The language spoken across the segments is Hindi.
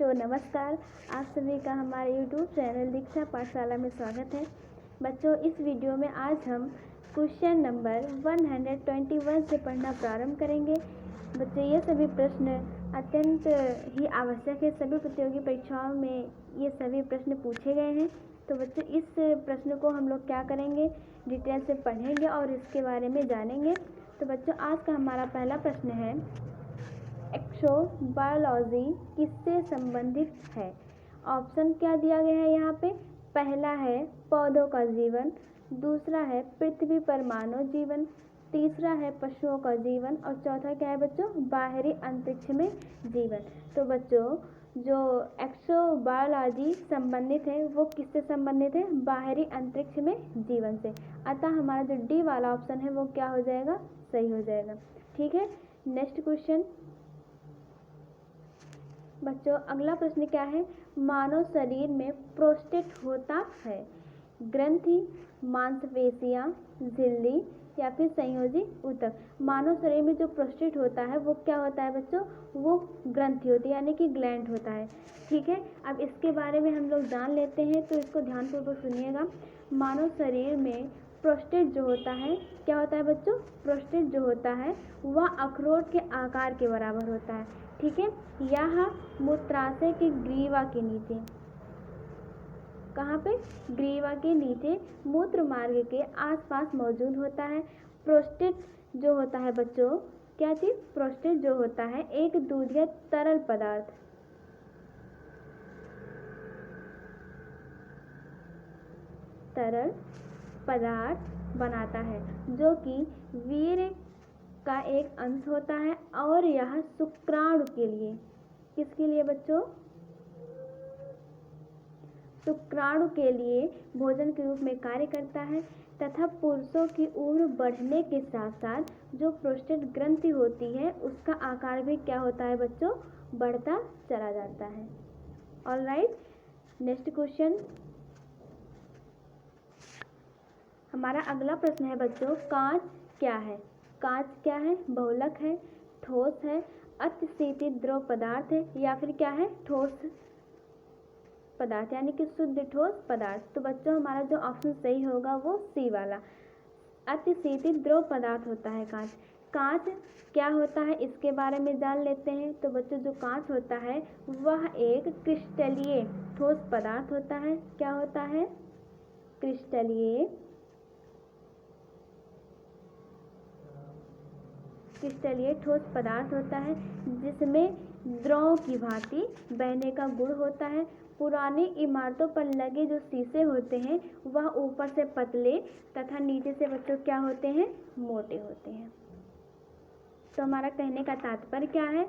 बच्चों नमस्कार। आप सभी का हमारे YouTube चैनल दीक्षा पाठशाला में स्वागत है। बच्चों इस वीडियो में आज हम क्वेश्चन नंबर 121 से पढ़ना प्रारंभ करेंगे। बच्चों ये सभी प्रश्न अत्यंत ही आवश्यक है, सभी प्रतियोगी परीक्षाओं में ये सभी प्रश्न पूछे गए हैं। तो बच्चों इस प्रश्न को हम लोग क्या करेंगे, डिटेल से पढ़ेंगे और इसके बारे में जानेंगे। तो बच्चों आज का हमारा पहला प्रश्न है, एक्सोबायोलॉजी किससे संबंधित है। ऑप्शन क्या दिया गया है यहाँ पे। पहला है पौधों का जीवन, दूसरा है पृथ्वी पर मानव जीवन, तीसरा है पशुओं का जीवन और चौथा क्या है बच्चों, बाहरी अंतरिक्ष में जीवन। तो बच्चों जो एक्सोबायोलॉजी संबंधित है वो किससे संबंधित है, बाहरी अंतरिक्ष में जीवन से। अतः हमारा जो डी वाला ऑप्शन है वो क्या हो जाएगा, सही हो जाएगा। ठीक है, नेक्स्ट क्वेश्चन। बच्चों अगला प्रश्न क्या है, मानव शरीर में प्रोस्टेट होता है। ग्रंथि, मांसपेशियां, झिल्ली या फिर संयोजी ऊतक। मानव शरीर में जो प्रोस्टेट होता है वो क्या होता है बच्चों, वो ग्रंथि होती है यानी कि ग्लैंड होता है। ठीक है, अब इसके बारे में हम लोग जान लेते हैं, तो इसको ध्यानपूर्वक सुनिएगा। मानव शरीर में प्रोस्टेट जो होता है क्या होता है बच्चों, प्रोस्टेट जो होता है वह अखरोट के आकार के बराबर होता है। ठीक है, यह मूत्राशय की ग्रीवा के नीचे, कहाँ पे, ग्रीवा के नीचे मूत्र मार्ग के आसपास मौजूद होता है। प्रोस्टेट जो होता है बच्चों, क्या चीज़, प्रोस्टेट जो होता है एक दूधिया तरल पदार्थ बनाता है जो कि वीर्य का एक अंश होता है और यह शुक्राणु के लिए, किसके लिए बच्चों, शुक्राणु के लिए भोजन के रूप में कार्य करता है तथा पुरुषों की उम्र बढ़ने के साथ साथ जो प्रोस्टेट ग्रंथि होती है उसका आकार भी क्या होता है बच्चों, बढ़ता चला जाता है। Alright, next question. हमारा अगला प्रश्न है बच्चों, कांच क्या है। कांच क्या है, बहुलक है, ठोस है, अतिशीतित द्रव पदार्थ है या फिर क्या है, ठोस पदार्थ यानी कि शुद्ध ठोस पदार्थ। तो बच्चों हमारा जो ऑप्शन सही होगा वो सी वाला, अतिशीतित द्रव पदार्थ होता है कांच। कांच क्या होता है इसके बारे में जान लेते हैं। तो बच्चों जो कांच होता है वह एक क्रिस्टलीय ठोस पदार्थ होता है। क्या होता है, क्रिस्टलीय ठोस पदार्थ होता है जिसमें द्रव की भांति बहने का गुण होता है। पुरानी इमारतों पर लगे जो शीशे होते हैं वह ऊपर से पतले तथा नीचे से बच्चों क्या होते हैं, मोटे होते हैं। तो हमारा कहने का तात्पर्य क्या है,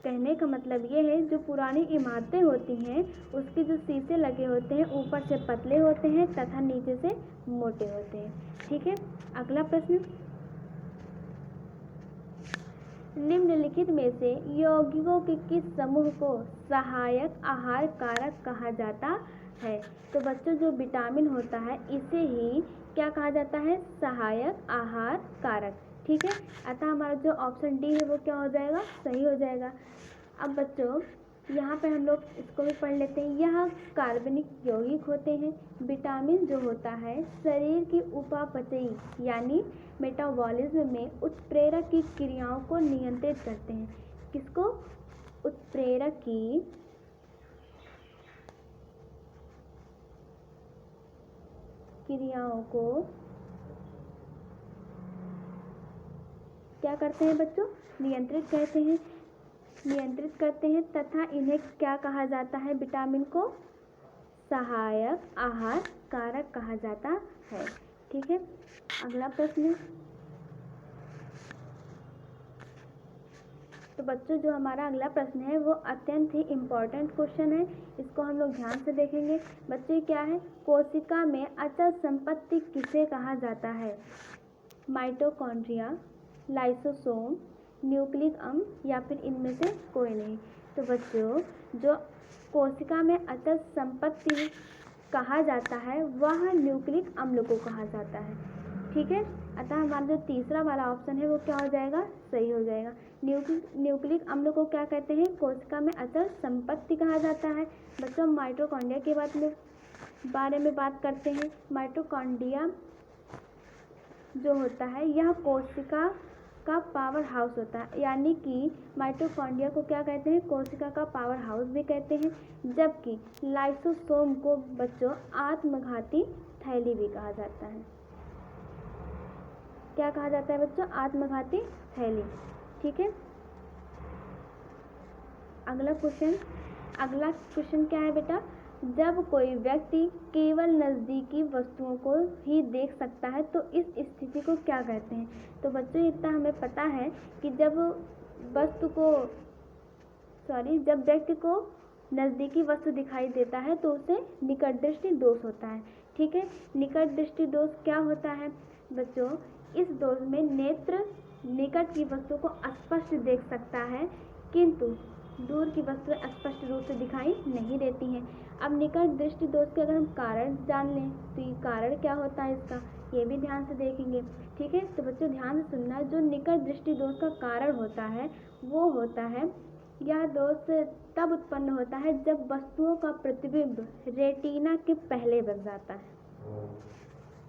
कहने का मतलब ये है जो पुरानी इमारतें होती हैं उसके जो शीशे लगे होते हैं ऊपर से पतले होते हैं तथा नीचे से मोटे होते हैं। ठीक है, अगला प्रश्न, निम्नलिखित में से यौगिकों के किस समूह को सहायक आहार कारक कहा जाता है। तो बच्चों जो विटामिन होता है इसे ही क्या कहा जाता है, सहायक आहार कारक। ठीक है, अतः हमारा जो ऑप्शन डी है वो क्या हो जाएगा, सही हो जाएगा। अब बच्चों यहाँ पे हम लोग इसको भी पढ़ लेते हैं। यह कार्बनिक यौगिक होते हैं। विटामिन जो होता है शरीर की उपापचयी यानी मेटाबॉलिज्म में उत्प्रेरक की क्रियाओं को नियंत्रित करते हैं। किसको, उत्प्रेरक की क्रियाओं को क्या करते हैं बच्चों, नियंत्रित करते हैं तथा इन्हें क्या कहा जाता है, विटामिन को सहायक आहार कारक कहा जाता है। ठीक है, अगला प्रश्न। तो बच्चों जो हमारा अगला प्रश्न है वो अत्यंत ही इम्पोर्टेंट क्वेश्चन है, इसको हम लोग ध्यान से देखेंगे। बच्चे क्या है, कोशिका में अचल संपत्ति किसे कहा जाता है। माइटोकॉन्ड्रिया, लाइसोसोम, न्यूक्लिक अम्ल या फिर इनमें से कोई नहीं। तो बच्चों जो कोशिका में अचल संपत्ति कहा जाता है वह न्यूक्लिक अम्ल को कहा जाता है। ठीक है। अतः हमारा जो तीसरा वाला ऑप्शन है वो क्या हो जाएगा, सही हो जाएगा। न्यूक्लिक अम्ल को क्या कहते हैं, कोशिका में अचल संपत्ति कहा जाता है। बच्चों माइटोकॉन्ड्रिया के बारे में बात करते हैं। माइटोकॉन्ड्रिया जो होता है यह कोशिका का पावर हाउस होता है, यानी कि माइटोकॉन्ड्रिया को क्या कहते हैं, कोशिका का पावर हाउस भी कहते हैं। जबकि लाइसोसोम को बच्चों आत्मघाती थैली भी कहा जाता है। क्या कहा जाता है बच्चों, आत्मघाती थैली। ठीक है। अगला क्वेश्चन क्या है बेटा, जब कोई व्यक्ति केवल नज़दीकी वस्तुओं को ही देख सकता है तो इस स्थिति को क्या कहते हैं। तो बच्चों इतना हमें पता है कि जब व्यक्ति को नज़दीकी वस्तु दिखाई देता है तो उसे निकट दृष्टि दोष होता है। ठीक है। निकट दृष्टि दोष क्या होता है बच्चों, इस दोष में नेत्र निकट की वस्तु को स्पष्ट देख सकता है किंतु दूर की वस्तुएं स्पष्ट रूप से दिखाई नहीं देती हैं। अब निकट दृष्टि दोष के अगर हम कारण जान लें तो ये कारण क्या होता है इसका, ये भी ध्यान से देखेंगे। ठीक है। तो बच्चों ध्यान से सुनना, जो निकट दृष्टि दोष का कारण होता है वो होता है, यह दोष तब उत्पन्न होता है जब वस्तुओं का प्रतिबिंब रेटिना के पहले बन जाता है।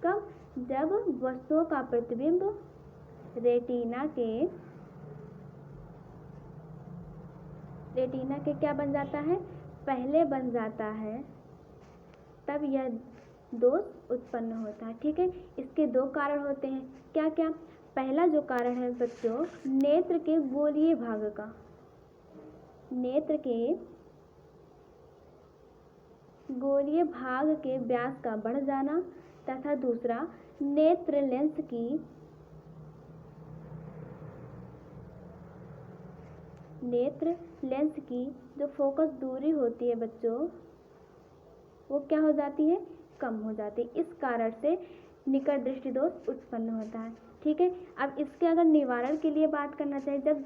कब, जब वस्तुओं का प्रतिबिंब रेटिना के क्या बन जाता है, पहले बन जाता है, तब यह दोष उत्पन्न होता है। ठीक है। इसके दो कारण होते हैं, क्या क्या। पहला जो कारण है बच्चों, नेत्र के गोलीय भाग का, नेत्र के गोलीय भाग के व्यास का बढ़ जाना, तथा दूसरा नेत्र लेंस की जो फोकस दूरी होती है बच्चों वो क्या हो जाती है, कम हो जाती है। इस कारण से निकट दृष्टि दोष उत्पन्न होता है। ठीक है। अब इसके अगर निवारण के लिए बात करना चाहिए, जब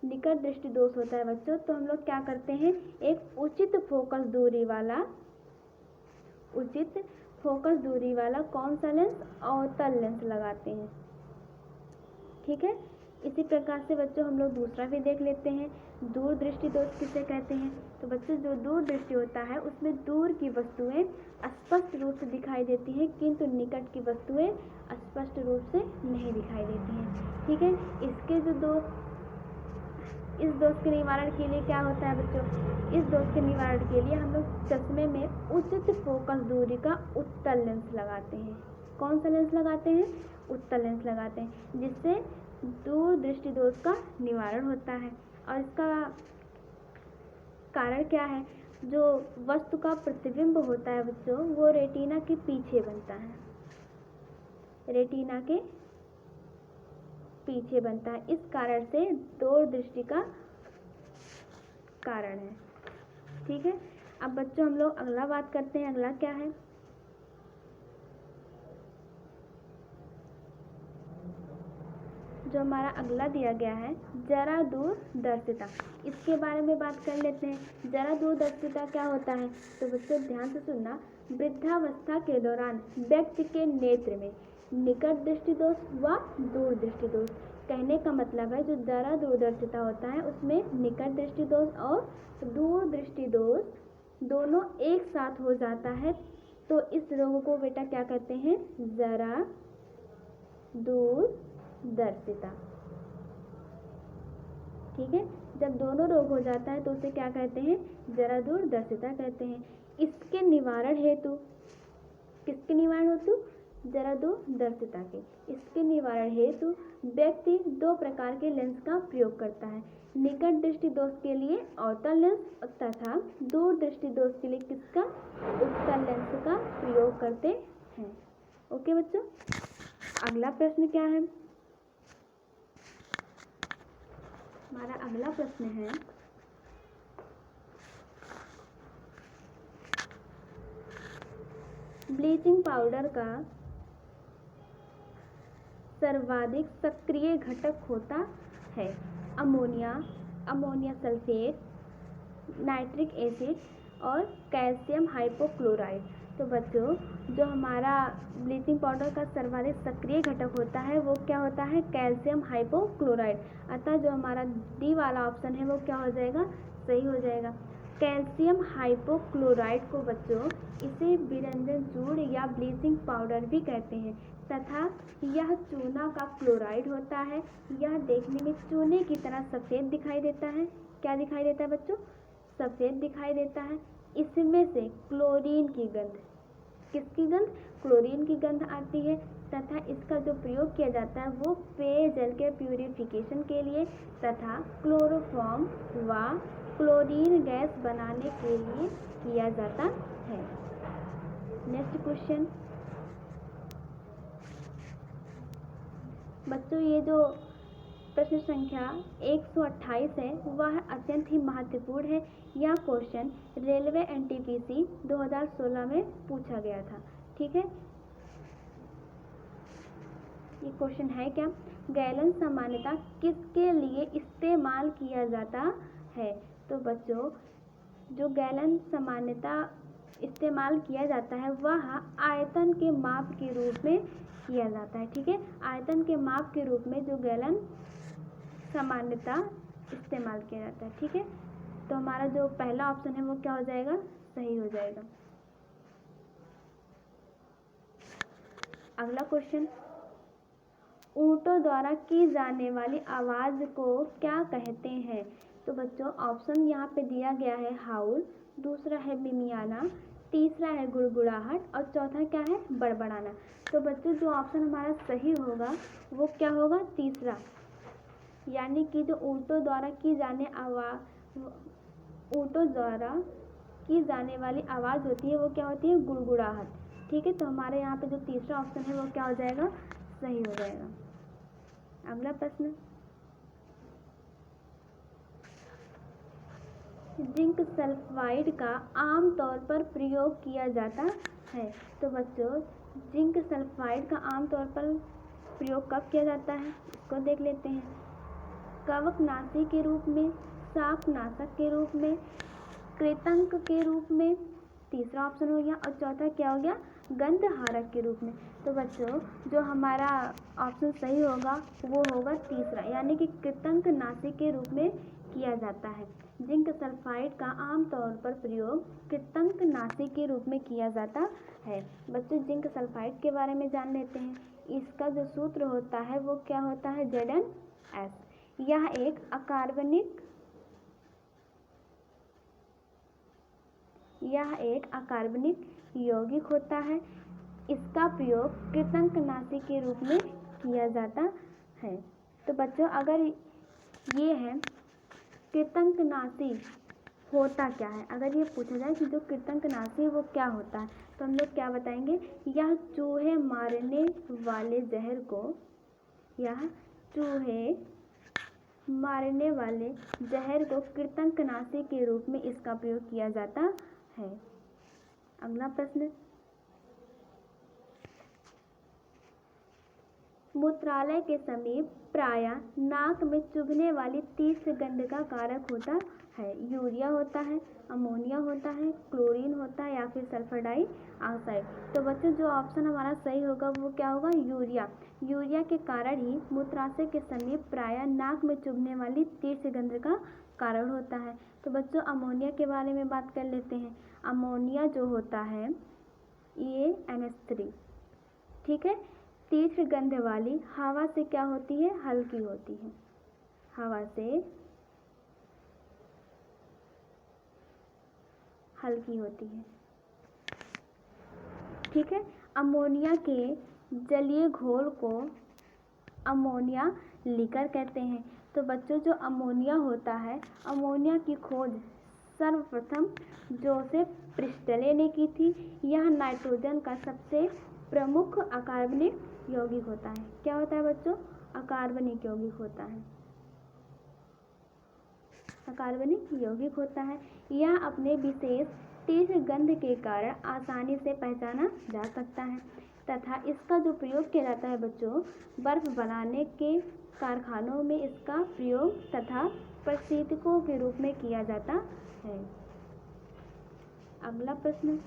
निकट दृष्टि दोष होता है बच्चों तो हम लोग क्या करते हैं, एक उचित फोकस दूरी वाला कौन सा लेंस, अवतल लेंस लगाते हैं। ठीक है। इसी प्रकार से बच्चों हम लोग दूसरा भी देख लेते हैं, दूर दृष्टि दोष किसे कहते हैं। तो बच्चों जो दूर दृष्टि होता है उसमें दूर की वस्तुएं स्पष्ट रूप से दिखाई देती हैं किंतु निकट की वस्तुएं स्पष्ट रूप से नहीं दिखाई देती हैं। ठीक है। इस दोष के निवारण के लिए क्या होता है बच्चों, इस दोष के निवारण के लिए हम लोग चश्मे में उचित फोकस दूरी का उत्तल लेंस लगाते हैं। कौन सा लेंस लगाते हैं, उत्तल लेंस लगाते हैं, जिससे दूर दृष्टि दोष का निवारण होता है। और इसका कारण क्या है, जो वस्तु का प्रतिबिंब होता है बच्चों वो रेटिना के पीछे बनता है, रेटिना के पीछे बनता है। इस कारण से दूर दृष्टि का कारण है। ठीक है। अब बच्चों हम लोग अगला बात करते हैं, अगला क्या है, जो हमारा अगला दिया गया है जरा दूरदर्शिता, इसके बारे में बात कर लेते हैं। जरा दूरदर्शिता क्या होता है, तो बच्चों ध्यान से सुनना, वृद्धावस्था के दौरान व्यक्ति के नेत्र में निकट दृष्टि दोष व दूर दृष्टि दोष, कहने का मतलब है जो जरा दूरदर्शिता होता है उसमें निकट दृष्टि दोष और दूर दृष्टि दोष दोनों एक साथ हो जाता है, तो इस रोग को बेटा क्या कहते हैं, जरा दूरदर्शिता। ठीक है। जब दोनों रोग हो जाता है तो उसे क्या कहते हैं, जरा दूरदर्शिता कहते हैं। इसके निवारण हेतु, किसके निवारण हेतु, जरा दूरदर्शिता के, इसके निवारण हेतु व्यक्ति दो प्रकार के लेंस का प्रयोग करता है, निकट दृष्टि दोष के लिए अवतल लेंस तथा दूर दृष्टि दोष के लिए किसका, उत्तल लेंस का प्रयोग करते हैं। ओके बच्चों। अगला प्रश्न क्या है, हमारा अगला प्रश्न है, ब्लीचिंग पाउडर का सर्वाधिक सक्रिय घटक होता है ammonia, ammonia sulphate, nitric acid और कैल्शियम हाइपोक्लोराइड। तो बच्चों जो हमारा ब्लीचिंग पाउडर का सर्वाधिक सक्रिय घटक होता है वो क्या होता है? Calcium hypochloride. अतः जो हमारा डी वाला ऑप्शन है वो क्या हो जाएगा? सही हो जाएगा। कैल्शियम हाइपोक्लोराइड को बच्चों इसे विरंजन चूर्ण या ब्लीचिंग पाउडर भी कहते हैं तथा यह चूना का क्लोराइड होता है। यह देखने में चूने की तरह सफ़ेद दिखाई देता है। क्या दिखाई देता है बच्चों? सफ़ेद दिखाई देता है। इसमें से क्लोरीन की गंध, किसकी गंध? क्लोरीन की गंध आती है तथा इसका जो प्रयोग किया जाता है वो पेयजल के प्यूरिफिकेशन के लिए तथा क्लोरोफॉर्म व क्लोरीन गैस बनाने के लिए किया जाता है। नेक्स्ट क्वेश्चन बच्चों, ये जो प्रश्न संख्या 128 है वह अत्यंत ही महत्वपूर्ण है। यह क्वेश्चन रेलवे एनटीपीसी 2016 में पूछा गया था। ठीक है, ये क्वेश्चन है क्या? गैलन सामान्यतः किसके लिए इस्तेमाल किया जाता है? तो बच्चों जो गैलन सामान्यतः इस्तेमाल किया जाता है वह आयतन के माप के रूप में किया जाता है। ठीक है, आयतन के माप के रूप में जो गैलन सामान्यतः इस्तेमाल किया जाता है। ठीक है, तो हमारा जो पहला ऑप्शन है वो क्या हो जाएगा? सही हो जाएगा। अगला क्वेश्चन, ऊँटों द्वारा की जाने वाली आवाज़ को क्या कहते हैं? तो बच्चों ऑप्शन यहाँ पे दिया गया है हाउल, दूसरा है मिमियाना, तीसरा है गुड़गुड़ाहट और चौथा क्या है? बड़बड़ाना। तो बच्चों जो ऑप्शन हमारा सही होगा वो क्या होगा? तीसरा, यानी कि जो ऊँटों द्वारा की जाने वाली आवाज़ होती है वो क्या होती है? गुड़गुड़ाहट। ठीक है, तो हमारे यहाँ पे जो तीसरा ऑप्शन है वो क्या हो जाएगा? सही हो जाएगा। अगला प्रश्न, जिंक सल्फाइड का आम तौर पर प्रयोग किया जाता है। तो बच्चों जिंक सल्फाइड का आम तौर पर प्रयोग कब किया जाता है इसको देख लेते हैं। कवकनाशी के रूप में, शाकनाशक के रूप में, कृंतक के रूप में, तीसरा ऑप्शन हो गया, और चौथा क्या हो गया? गंधहारक के रूप में। तो बच्चों जो हमारा ऑप्शन सही होगा वो होगा तीसरा, यानी कि कृंतकनाशी के रूप में किया जाता है। जिंक सल्फाइड का आमतौर पर प्रयोग कृंतकनाशी के रूप में किया जाता है। बच्चों जिंक सल्फाइड के बारे में जान लेते हैं। इसका जो सूत्र होता है वो क्या होता है? ZnS। यह एक अकार्बनिक यौगिक होता है। इसका प्रयोग कृंतकनाशी के रूप में किया जाता है। तो बच्चों अगर ये है कृंतकनाशी होता क्या है, अगर ये पूछा जाए कि जो कृंतकनाशी है वो क्या होता है तो हम लोग क्या बताएंगे? यह चूहे मारने वाले जहर को कृंतकनाशी के रूप में इसका प्रयोग किया जाता है। अगला प्रश्न, मूत्रालय के समीप प्रायः नाक में चुभने वाली तीव्र गंध का कारक होता है। यूरिया होता है, अमोनिया होता है, क्लोरीन होता है या फिर सल्फर डाइऑक्साइड। तो बच्चों जो ऑप्शन हमारा सही होगा वो क्या होगा? यूरिया। यूरिया के कारण ही मूत्राशय के समीप प्रायः नाक में चुभने वाली तीव्र गंध का कारण होता है। तो बच्चों अमोनिया के बारे में बात कर लेते हैं। अमोनिया जो होता है ये NH3, ठीक है, तीव्र गंध वाली हवा से क्या होती है? हल्की होती है। हवा से हल्की होती है। ठीक है, अमोनिया के जलीय घोल को अमोनिया लीकर कहते हैं। तो बच्चों जो अमोनिया होता है, अमोनिया की खोज सर्वप्रथम जोसेफ प्रिस्टले ने की थी। यह नाइट्रोजन का सबसे प्रमुख अकार्बनिक यौगिक होता है। क्या होता है बच्चों? अकार्बनिक यौगिक होता है। अकार्बनिक यौगिक होता है। यह अपने विशेष तीव्र गंध के कारण आसानी से पहचाना जा सकता है तथा इसका जो प्रयोग किया जाता है बच्चों, बर्फ बनाने के कारखानों में इसका प्रयोग तथा प्रशीतकों के रूप में किया जाता है। अगला प्रश्न,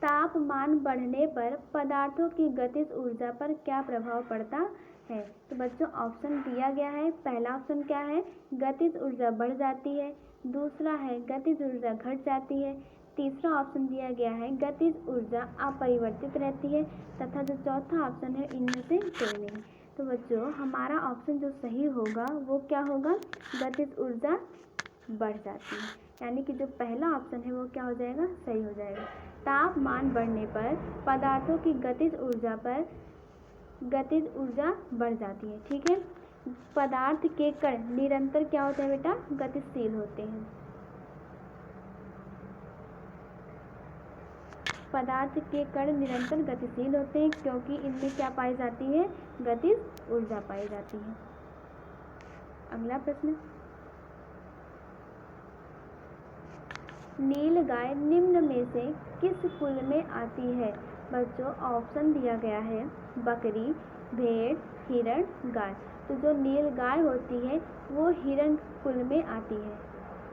तापमान बढ़ने पर पदार्थों की गतिज ऊर्जा पर क्या प्रभाव पड़ता है? तो बच्चों ऑप्शन दिया गया है। पहला ऑप्शन क्या है? गतिज ऊर्जा बढ़ जाती है। दूसरा है गतिज ऊर्जा घट जाती है। तीसरा ऑप्शन दिया गया है गतिज ऊर्जा अपरिवर्तित रहती है। तथा जो चौथा ऑप्शन है इनमें से कोई नहीं। तो बच्चों हमारा ऑप्शन जो सही होगा वो क्या होगा? गतिज ऊर्जा बढ़ जाती है, यानी कि जो पहला ऑप्शन है वो क्या हो जाएगा? सही हो जाएगा। तापमान बढ़ने पर पदार्थों की गतिज ऊर्जा बढ़ जाती है। ठीक है। पदार्थ के कण निरंतर क्या होते हैं बेटा? गतिशील होते हैं। पदार्थ के कण निरंतर गतिशील होते हैं क्योंकि इनमें क्या पाई जाती है? गतिज ऊर्जा पाई जाती है। अगला प्रश्न, नीलगाय निम्न में से किस कुल में आती है? बच्चों ऑप्शन दिया गया है बकरी, भेड़, हिरण, गाय। तो जो नीलगाय होती है वो हिरण कुल में आती है।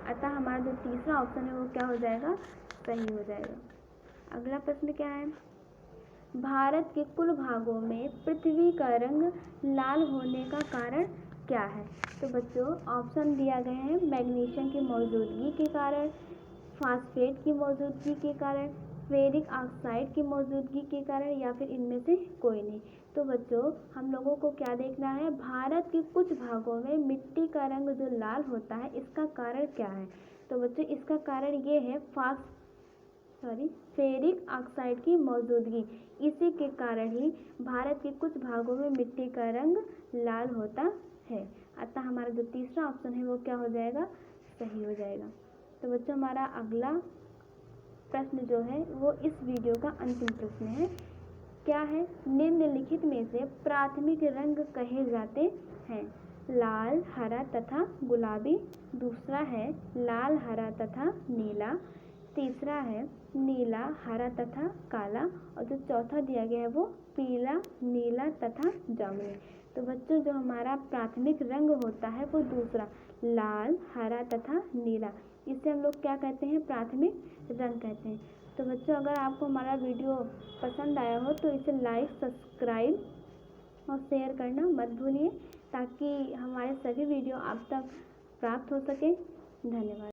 अतः हमारा जो तीसरा ऑप्शन है वो क्या हो जाएगा? सही हो जाएगा। अगला प्रश्न क्या है? भारत के कुल भागों में पृथ्वी का रंग लाल होने का कारण क्या है? तो बच्चों ऑप्शन दिया गया है मैग्नीशियम की मौजूदगी के कारण, फास्फेट की मौजूदगी के कारण, फेरिक ऑक्साइड की मौजूदगी के कारण, या फिर इनमें से कोई नहीं। तो बच्चों हम लोगों को क्या देखना है? भारत के कुछ भागों में मिट्टी का रंग जो लाल होता है इसका कारण क्या है? तो बच्चों इसका कारण ये है फेरिक ऑक्साइड की मौजूदगी। इसी के कारण ही भारत के कुछ भागों में मिट्टी का रंग लाल होता है। अतः हमारा जो तीसरा ऑप्शन है वो क्या हो जाएगा? सही हो जाएगा। तो बच्चों हमारा अगला प्रश्न जो है वो इस वीडियो का अंतिम प्रश्न है। क्या है? निम्नलिखित में से प्राथमिक रंग कहे जाते हैं? लाल, हरा तथा गुलाबी। दूसरा है लाल, हरा तथा नीला। तीसरा है नीला, हरा तथा काला। और जो चौथा दिया गया है वो पीला, नीला तथा जामुनी। तो बच्चों जो हमारा प्राथमिक रंग होता है वो दूसरा लाल, हरा तथा नीला, इसे हम लोग क्या कहते हैं? प्राथमिक रंग कहते हैं। तो बच्चों अगर आपको हमारा वीडियो पसंद आया हो तो इसे लाइक, सब्सक्राइब और शेयर करना मत भूलिए ताकि हमारे सभी वीडियो आप तक प्राप्त हो सके। धन्यवाद।